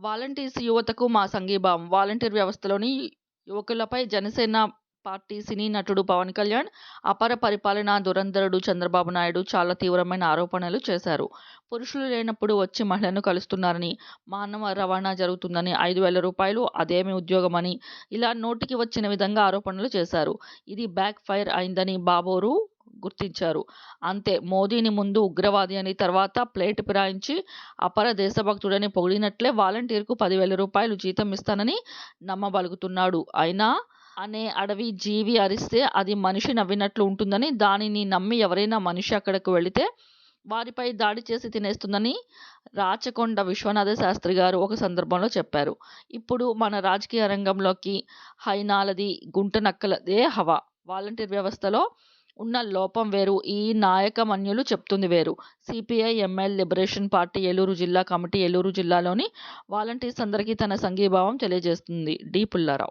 Volunteers యువతకు మా సంఘీభావం. వాలంటీర్ వ్యవస్థలోని యువకులపై జనసేన పార్టీ సినీ నటుడు పవన్ కళ్యాణ్, అపర పరిపాలనా దురంధరుడు చంద్రబాబు నాయుడు చాలా తీవ్రమైన ఆరోపణలు చేశారు. పురుషులు లేనప్పుడు వచ్చి మహిళలను కలుస్తున్నారని, మానవ రవాణా జరుగుతుందని, రూ. 5,000 అదేమి ఉద్యోగమని ఇలా నోటికి వచ్చిన విధంగా ఆరోపణలు చేశారు. ఇది బ్యాక్ ఫైర్ అయిందని బాబోరు గుర్తించారు. అంతే, మోదీని ముందు ఉగ్రవాది అని, తర్వాత ప్లేట్ ఫిరాయించి అపర దేశభక్తుడని పొగిడినట్లే వాలంటీర్కు రూ. 10,000 జీతం ఇస్తానని నమ్మబలుకుతున్నాడు. అయినా అనే అడవి జీవి అరిస్తే అది మనిషి నవ్వినట్లు ఉంటుందని, దానిని నమ్మి ఎవరైనా మనిషి అక్కడకు వెళితే వారిపై దాడి చేసి తినేస్తుందని రాచకొండ విశ్వనాథ శాస్త్రి గారు ఒక సందర్భంలో చెప్పారు. ఇప్పుడు మన రాజకీయ రంగంలోకి హైనాలది, గుంటనక్కలదే హవా. వాలంటీర్ వ్యవస్థలో ఉన్న లోపం వేరు, ఈ నాయకమన్యులు చెప్తుంది వేరు. CPI ML liberation party Eluru జిల్లా కమిటీ ఏలూరు జిల్లాలోని వాలంటీర్స్ అందరికీ తన సంఘీభావం తెలియజేస్తుంది. డి. పుల్లారావు.